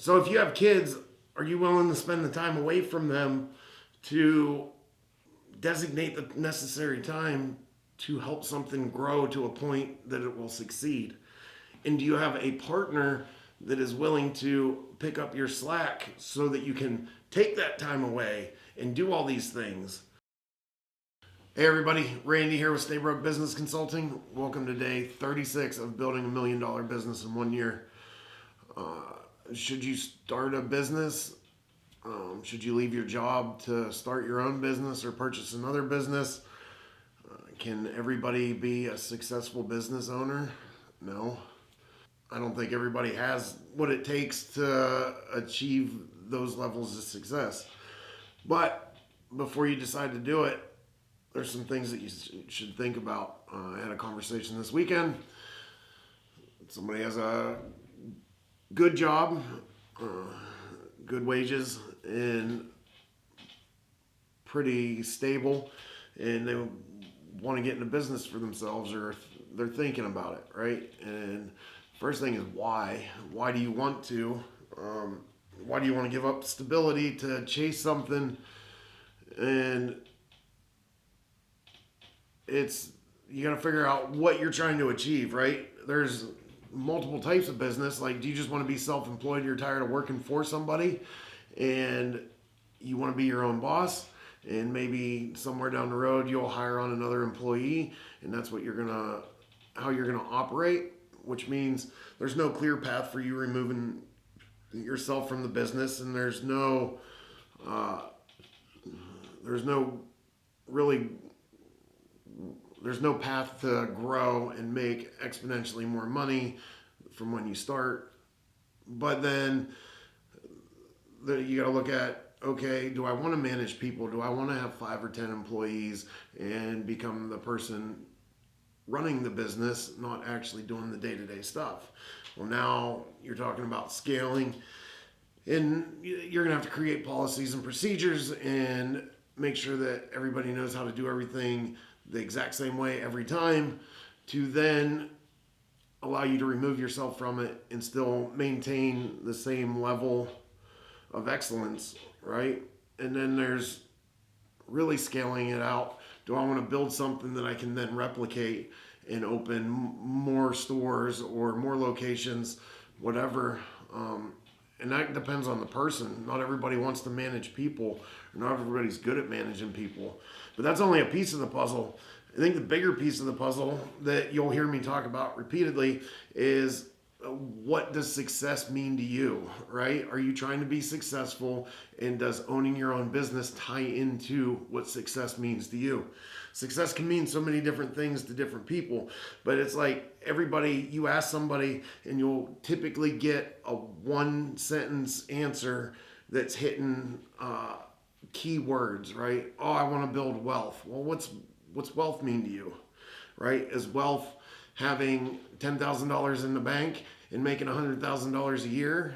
So if you have kids, are you willing to spend the time away from them to designate the necessary time to help something grow to a point that it will succeed? And do you have a partner that is willing to pick up your slack so that you can take that time away and do all these things? Hey everybody, Randy here with Staybrook Business Consulting. Welcome to day 36 of building $1 million business in 1 year. Should you start a business? Should you leave your job to start your own business or purchase another business? Can everybody be a successful business owner? No. I don't think everybody has what it takes to achieve those levels of success. But before you decide to do it, there's some things that you should think about. I had a conversation this weekend. Somebody has a good job, uh, good wages, and pretty stable, and they want to get into business for themselves, or they're thinking about it, right? And first thing is why. Why do you want to? Why do you want to give up stability to chase something? And it's you got to figure out what you're trying to achieve, right? There's multiple types of business. Like, do you just want to be self-employed? You're tired of working for somebody, and you want to be your own boss. And maybe somewhere down the road you'll hire on another employee, and that's what how you're gonna operate. Which means there's no clear path for you removing yourself from the business, and uh, there's no really there's no path to grow and make exponentially more money from when you start. But then you got to look at, okay, do I want to manage people? Do I want to have 5 or 10 employees and become the person running the business, not actually doing the day-to-day stuff? Well, now you're talking about scaling, and you're going to have to create policies and procedures and make sure that everybody knows how to do everything the exact same way every time, to then allow you to remove yourself from it and still maintain the same level of excellence, right? And then there's really scaling it out. Do I want to build something that I can then replicate and open more stores or more locations, whatever? And that depends on the person. Not everybody wants to manage people. Not everybody's good at managing people. But that's only a piece of the puzzle. I think the bigger piece of the puzzle that you'll hear me talk about repeatedly is, what does success mean to you, right? Are you trying to be successful, and does owning your own business tie into what success means to you? Success can mean so many different things to different people, but it's like you ask somebody and you'll typically get a one sentence answer that's hitting key words, right? Oh, I want to build wealth. Well, what's wealth mean to you, right? Is wealth having $10,000 in the bank and making $100,000 a year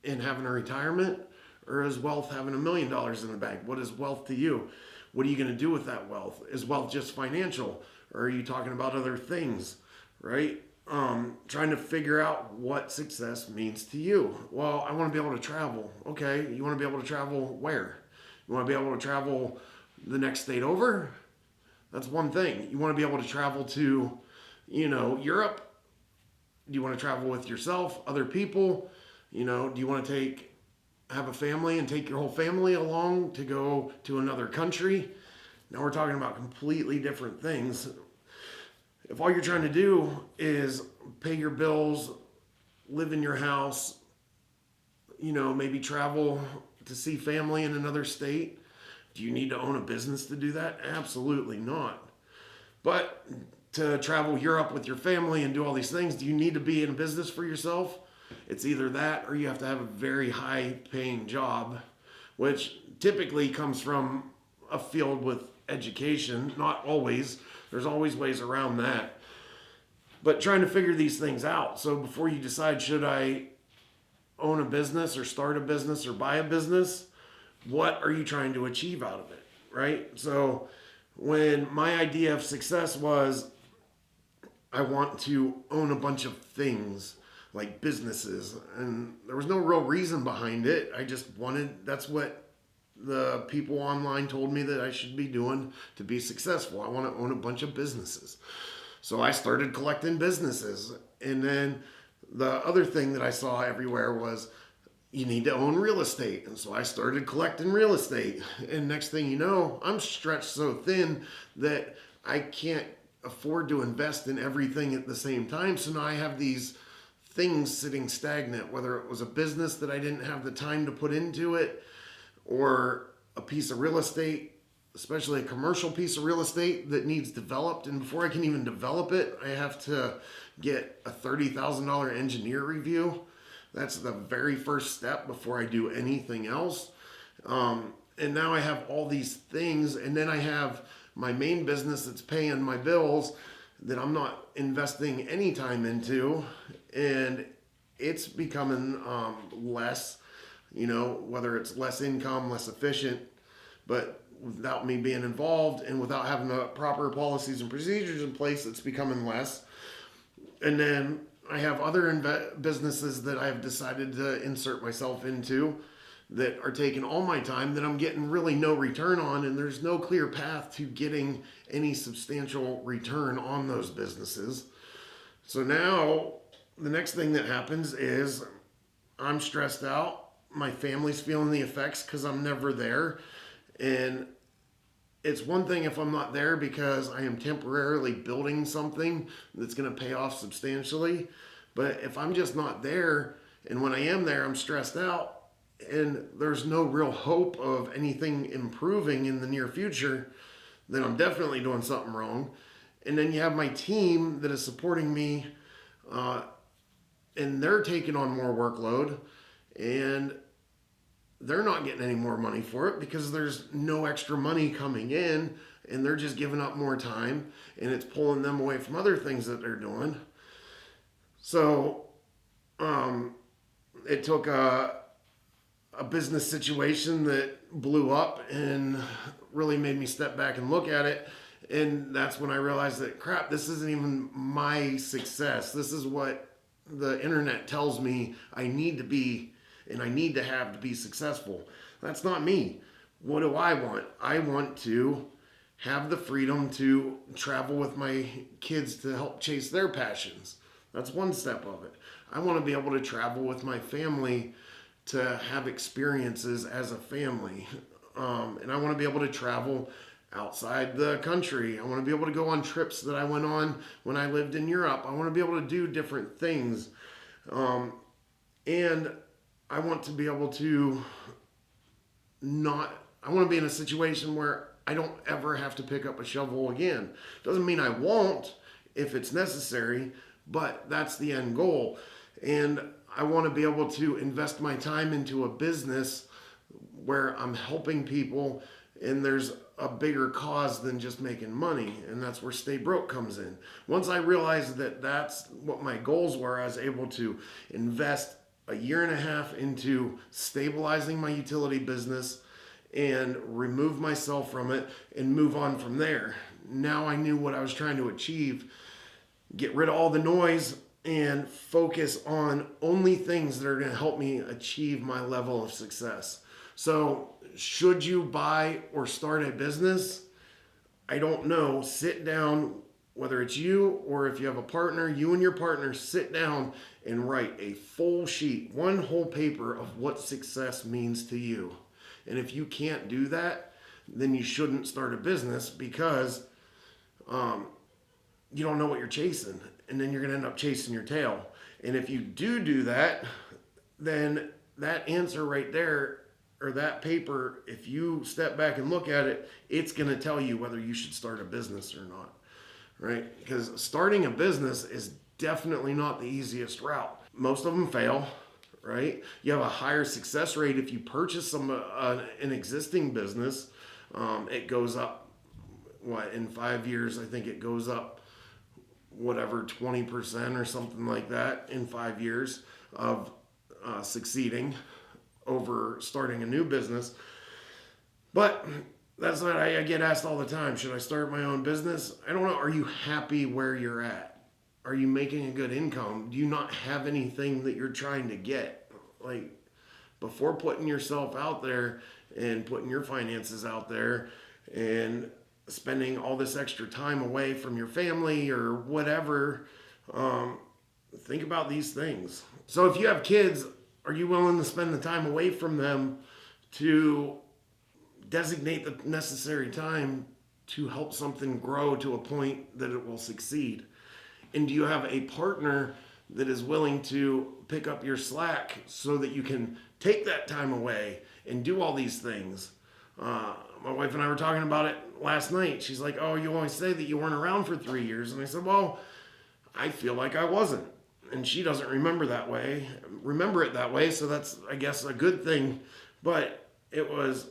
and having a retirement? Or is wealth having $1 million in the bank? What is wealth to you? What are you going to do with that wealth? Is wealth just financial? Or are you talking about other things, right? Trying to figure out what success means to you. Well, I want to be able to travel. Okay, you want to be able to travel where? You want to be able to travel the next state over? That's one thing. You want to be able to travel to, Europe? Do you want to travel with yourself, other people? Do you want to have a family and take your whole family along to go to another country? Now we're talking about completely different things. If all you're trying to do is pay your bills, live in your house, maybe travel to see family in another state, do you need to own a business to do that? Absolutely not. But to travel Europe with your family and do all these things, do you need to be in business for yourself? It's either that, or you have to have a very high paying job, which typically comes from a field with education. Not always. There's always ways around that. But trying to figure these things out. So before you decide, should I own a business or start a business or buy a business, what are you trying to achieve out of it, right? So when my idea of success was, I want to own a bunch of things. like businesses, and there was no real reason behind it. I just wanted, that's what the people online told me that I should be doing to be successful. I want to own a bunch of businesses. So I started collecting businesses. And then the other thing that I saw everywhere was you need to own real estate. And so I started collecting real estate. And next thing you know, I'm stretched so thin that I can't afford to invest in everything at the same time. So now I have these things sitting stagnant, whether it was a business that I didn't have the time to put into it, or a piece of real estate, especially a commercial piece of real estate that needs developed. And before I can even develop it, I have to get a $30,000 engineer review. That's the very first step before I do anything else. And now I have all these things, and then I have my main business that's paying my bills that I'm not investing any time into, and it's becoming less, whether it's less income, less efficient, but without me being involved and without having the proper policies and procedures in place, it's becoming less. And then I have other businesses that I've decided to insert myself into that are taking all my time that I'm getting really no return on, and there's no clear path to getting any substantial return on those businesses. So now the next thing that happens is I'm stressed out. My family's feeling the effects because I'm never there. And it's one thing if I'm not there because I am temporarily building something that's going to pay off substantially. But if I'm just not there, and when I am there, I'm stressed out, and there's no real hope of anything improving in the near future, then I'm definitely doing something wrong. And then you have my team that is supporting me, and they're taking on more workload, and they're not getting any more money for it because there's no extra money coming in, and they're just giving up more time, and it's pulling them away from other things that they're doing. So it took a business situation that blew up and really made me step back and look at it. And that's when I realized that, crap, this isn't even my success. This is what the internet tells me I need to be and I need to have to be successful. That's not me. What do I want? I want to have the freedom to travel with my kids to help chase their passions. That's one step of it. I want to be able to travel with my family to have experiences as a family. And I want to be able to travel outside the country. I want to be able to go on trips that I went on when I lived in Europe. I want to be able to do different things. And I want to be able to I want to be in a situation where I don't ever have to pick up a shovel again. Doesn't mean I won't if it's necessary, but that's the end goal. And I want to be able to invest my time into a business where I'm helping people and there's a bigger cause than just making money. And that's where Stay Broke comes in. Once I realized that that's what my goals were, I was able to invest a year and a half into stabilizing my utility business and remove myself from it and move on from there. Now I knew what I was trying to achieve, get rid of all the noise and focus on only things that are going to help me achieve my level of success. So should you buy or start a business? I don't know. Sit down, whether it's you or if you have a partner, you and your partner sit down and write a full sheet, one whole paper of what success means to you. And if you can't do that, then you shouldn't start a business because you don't know what you're chasing. And then you're going to end up chasing your tail. And if you do that, then that answer right there, or that paper, if you step back and look at it, it's going to tell you whether you should start a business or not, right? Because starting a business is definitely not the easiest route. Most of them fail, right? You have a higher success rate if you purchase an existing business. It goes up, in 5 years, I think it goes up 20% or something like that in 5 years of succeeding over starting a new business. But that's what I get asked all the time. Should I start my own business? I don't know. Are you happy where you're at? are you making a good income? Do you not have anything that you're trying to get? Like, before putting yourself out there and putting your finances out there and spending all this extra time away from your family or whatever, think about these things. So if you have kids, are you willing to spend the time away from them to designate the necessary time to help something grow to a point that it will succeed? And do you have a partner that is willing to pick up your slack so that you can take that time away and do all these things? My wife and I were talking about it last night. She's like, "Oh, you always say that you weren't around for 3 years." And I said, "Well, I feel like I wasn't." And she doesn't remember it that way. So that's, I guess, a good thing. But it was,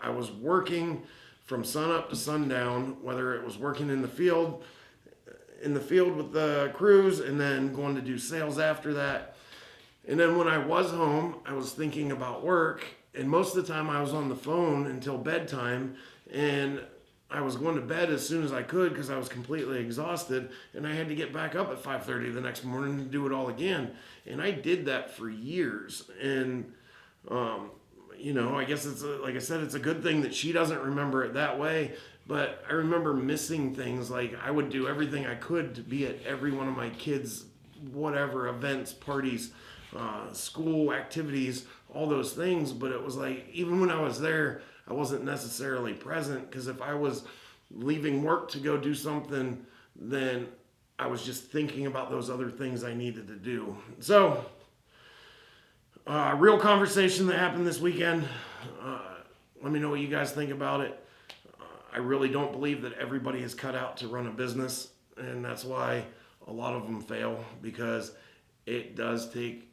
I was working from sun up to sundown, whether it was working in the field with the crews and then going to do sales after that. And then when I was home, I was thinking about work, and most of the time I was on the phone until bedtime, and I was going to bed as soon as I could because I was completely exhausted, and I had to get back up at 5:30 the next morning to do it all again. And I did that for years. And I guess like I said, it's a good thing that she doesn't remember it that way. But I remember missing things. Like, I would do everything I could to be at every one of my kids' whatever events, parties, school activities, all those things. But it was like, even when I was there, I wasn't necessarily present, because if I was leaving work to go do something, then I was just thinking about those other things I needed to do. So, real conversation that happened this weekend. Let me know what you guys think about it. I really don't believe that everybody is cut out to run a business, and that's why a lot of them fail, because it does take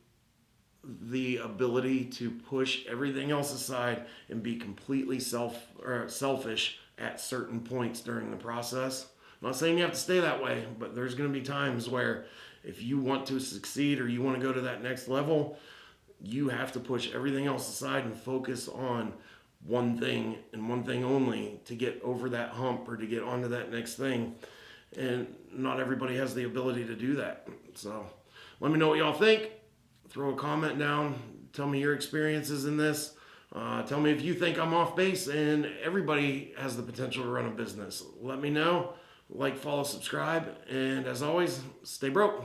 the ability to push everything else aside and be completely selfish at certain points during the process. I'm not saying you have to stay that way, but there's going to be times where if you want to succeed or you want to go to that next level, you have to push everything else aside and focus on one thing and one thing only to get over that hump or to get onto that next thing. And not everybody has the ability to do that. So let me know what y'all think. Throw a comment down. Tell me your experiences in this. Tell me if you think I'm off base and everybody has the potential to run a business. Let me know. Like, follow, subscribe. And as always, stay broke.